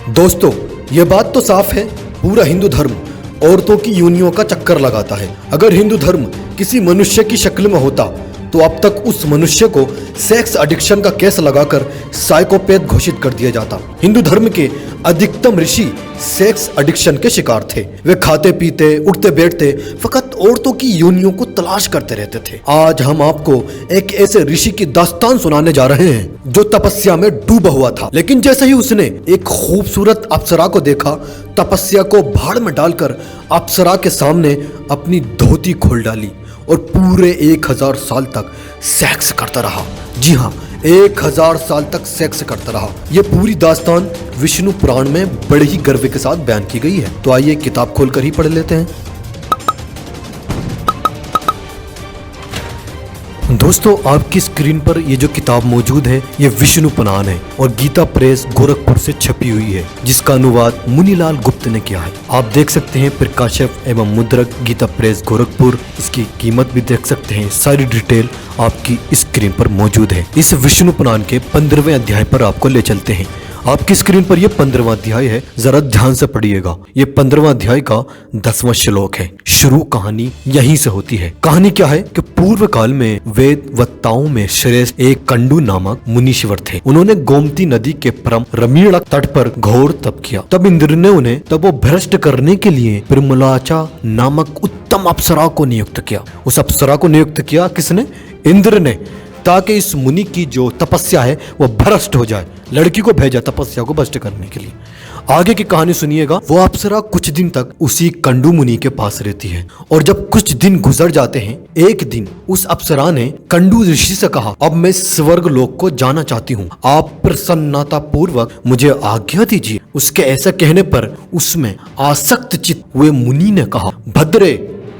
दोस्तों, ये बात तो साफ है, पूरा हिंदू धर्म औरतों की योनियों का चक्कर लगाता है। अगर हिंदू धर्म किसी मनुष्य की शक्ल में होता तो अब तक उस मनुष्य को सेक्स एडिक्शन का केस लगाकर साइकोपैथ घोषित कर दिया जाता। हिंदू धर्म के अधिकतम ऋषि सेक्स एडिक्शन के शिकार थे। वे खाते पीते, उठते बैठते फकत औरतों की योनियों को तलाश करते रहते थे। आज हम आपको एक ऐसे ऋषि की दास्तान सुनाने जा रहे हैं जो तपस्या में डूबा हुआ था, लेकिन जैसे ही उसने एक खूबसूरत अप्सरा को देखा, तपस्या को भाड़ में डालकर अप्सरा के सामने अपनी धोती खोल डाली और पूरे 1000 साल तक सेक्स करता रहा। जी हाँ, 1000 साल तक सेक्स करता रहा। ये पूरी दास्तान विष्णु पुराण में बड़े ही गर्व के साथ बयान की गई है। तो आइए किताब खोलकर ही पढ़ लेते हैं। दोस्तों, आपकी स्क्रीन पर ये जो किताब मौजूद है, ये विष्णु पुराण है और गीता प्रेस गोरखपुर से छपी हुई है, जिसका अनुवाद मुनीलाल गुप्त ने किया है। आप देख सकते हैं प्रकाशक एवं मुद्रक गीता प्रेस गोरखपुर। इसकी कीमत भी देख सकते हैं। सारी डिटेल आपकी स्क्रीन पर मौजूद है। इस विष्णु पुराण के 15वें अध्याय पर आपको ले चलते हैं। आपकी स्क्रीन पर यह 15वां अध्याय है, जरा ध्यान से पढ़िएगा। ये 15वां अध्याय का 10वां श्लोक है। शुरू कहानी यहीं से होती है। कहानी क्या है कि पूर्व काल में वेद वक्ताओं में श्रेष्ठ एक कंडू नामक मुनीश्वर थे। उन्होंने गोमती नदी के परम रमणीय तट पर घोर तप किया। तब इंद्र ने उन्हें तपो भ्रष्ट करने के लिए पिरमलाचा नामक उत्तम अप्सरा को नियुक्त किया। उस अप्सरा को नियुक्त किया किसने? इंद्र ने, ताकि इस मुनि की जो तपस्या है वो भ्रष्ट हो जाए। लड़की को भेजा तपस्या को भ्रष्ट करने के लिए। आगे की कहानी सुनिएगा। वो अप्सरा कुछ दिन तक उसी कंडू मुनि के पास रहती है और जब कुछ दिन गुजर जाते हैं, एक दिन उस अप्सरा ने कंडू ऋषि से कहा, अब मैं स्वर्ग लोक को जाना चाहती हूँ, आप प्रसन्नता पूर्वक मुझे आज्ञा दीजिए। उसके ऐसा कहने पर उसमें आसक्त चित्त हुए मुनि ने कहा, भद्रे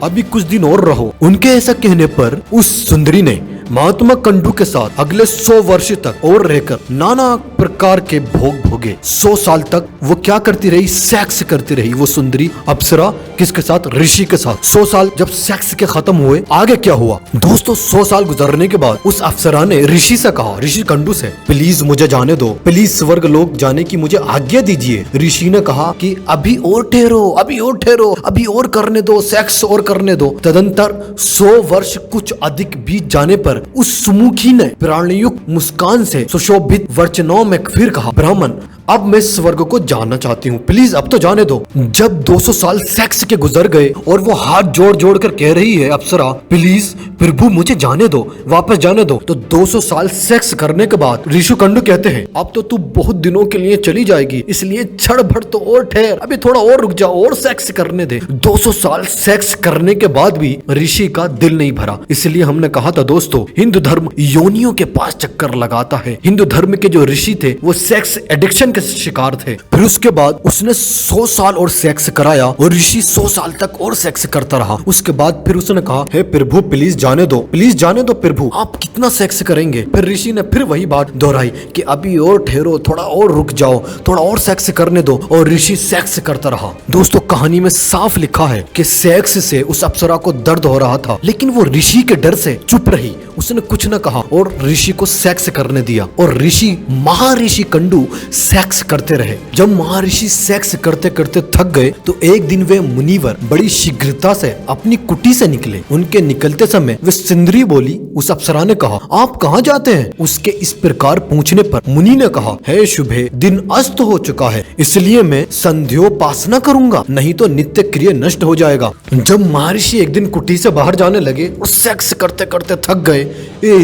अभी कुछ दिन और रहो। उनके ऐसा कहने पर उस सुंदरी ने महात्मा कंडू के साथ अगले 100 वर्ष तक और रहकर नाना प्रकार के भोग भोगे। 100 साल तक वो क्या करती रही? सेक्स करती रही। वो सुंदरी अप्सरा किसके साथ? ऋषि के साथ। 100 साल जब सेक्स के खत्म हुए, आगे क्या हुआ दोस्तों? 100 साल गुजरने के बाद उस अप्सरा ने ऋषि से कहा, ऋषि कंडू से, प्लीज मुझे जाने दो, प्लीज स्वर्ग लोक जाने की मुझे आज्ञा दीजिए। ऋषि ने कहा कि अभी और ठहरो, अभी और ठहरो, अभी और करने दो, सेक्स और करने दो। तदंतर 100 वर्ष कुछ अधिक बीत जाने पर उस सुमुखी ने प्राणयुक्त मुस्कान से सुशोभित वचनों में फिर कहा, ब्राह्मण अब मैं स्वर्ग को जाना चाहती हूँ, प्लीज अब तो जाने दो। जब 200 साल सेक्स के गुजर गए और वो हाथ जोड़ जोड़ कर कह रही है, अप्सरा प्लीज प्रभु मुझे जाने दो, वापस जाने दो, तो 200 साल सेक्स करने के बाद ऋषि कंडू कहते हैं, अब तो तू बहुत दिनों के लिए चली जाएगी, इसलिए क्षण भर तो और ठहर, अभी थोड़ा और रुक जाओ और सेक्स करने दे। 200 साल सेक्स करने के बाद भी ऋषि का दिल नहीं भरा। इसलिए हमने कहा था दोस्तों, हिंदू धर्म योनियों के पास चक्कर लगाता है। हिंदू धर्म के जो ऋषि थे वो सेक्स एडिक्शन के शिकार थे। फिर उसके बाद उसने 100 साल और सेक्स कराया और ऋषि 100 साल तक और सेक्स करता रहा। उसके बाद फिर उसने कहा, हे प्रभु प्लीज जाने दो, प्लीज जाने दो प्रभु, आप कितना सेक्स करेंगे? फिर ऋषि ने फिर वही बात दोहराई कि अभी और ठहरो, थोड़ा और रुक जाओ, थोड़ा और सेक्स करने दो, और ऋषि सेक्स करता रहा। दोस्तों, कहानी में साफ लिखा है कि सेक्स से उस अप्सरा को दर्द हो रहा था, लेकिन वो ऋषि के डर से चुप रही, उसने कुछ न कहा और ऋषि को सेक्स करने दिया। और ऋषि महर्षि कंडू सेक्स करते रहे। जब महर्षि सेक्स करते करते थक गए तो एक दिन वे मुनिवर बड़ी शीघ्रता से अपनी कुटी से निकले। उनके निकलते समय वे सुंदरी बोली। उस अप्सरा ने कहा, आप कहाँ जाते हैं? उसके इस प्रकार पूछने पर मुनि ने कहा, हे शुभे, दिन अस्त हो चुका है, इसलिए मैं संध्योपासना करूंगा, नहीं तो नित्य क्रिया नष्ट हो जाएगा। जब महर्षि एक दिन कुटी से बाहर जाने लगे और सेक्स करते करते थक गए,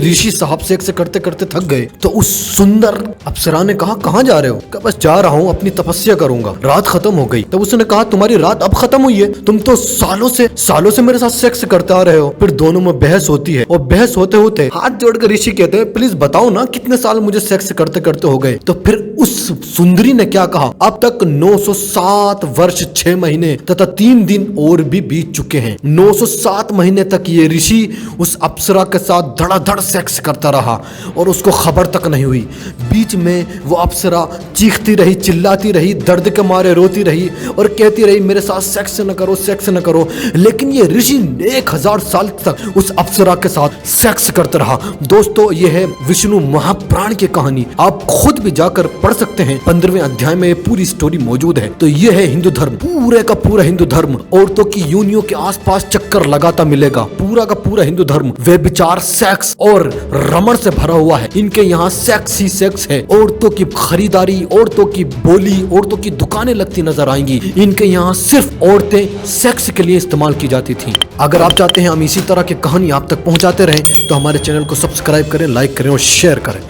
ऋषि साहब सेक्स करते करते थक गए, तो उस सुंदर अप्सरा ने कहा, कहाँ जा रहे हो? बस जा रहा हूँ, अपनी तपस्या करूंगा, रात खत्म हो गई। तब उसने कहा, तुम्हारी रात अब खत्म हुई है, तुम तो सालों से मेरे साथ सेक्स करते आ रहे हो। फिर दोनों में बहस होती है और बहस होते होते हाथ जोड़कर ऋषि कहते हैं, प्लीज बताओ ना कितने साल मुझे सेक्स करते करते हो गए। तो फिर उस सुंदरी ने क्या कहा, अब तक 907 वर्ष 6 महीने तथा 3 दिन और भी बीत चुके हैं। 907 महीने तक ये ऋषि उस अप्सरा के साथ धड़ाधड़ सेक्स करता रहा और उसको खबर तक नहीं हुई। बीच में वो अप्सरा चीखती रही, चिल्लाती रही, दर्द के मारे रोती रही और कहती रही मेरे साथ सेक्स न करो, सेक्स न करो। लेकिन ये ऋषि 1000 साल तक उस अप्सरा के साथ सेक्स करता रहा। दोस्तों ये है विष्णु महाप्राण की कहानी, आप खुद भी जाकर पढ़ सकते हैं। 15वें अध्याय में ये पूरी स्टोरी मौजूद है। तो ये है हिंदू धर्म, पूरे का पूरा हिंदू धर्म औरतों की योनियों के आसपास चक्कर लगाता मिलेगा। पूरा का पूरा हिंदू धर्म व्यभिचार, सेक्स और रमण से भरा हुआ है। इनके यहाँ सेक्स ही सेक्स है। औरतों की खरीदारी, औरतों की बोली, औरतों की दुकानें लगती नजर आएंगी। इनके यहाँ सिर्फ औरतें सेक्स के लिए इस्तेमाल की जाती थी। अगर आप चाहते हैं हम इसी तरह की कहानी आप तक पहुंचाते रहें तो हमारे चैनल को सब्सक्राइब करें, लाइक करें और शेयर करें।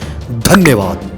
धन्यवाद।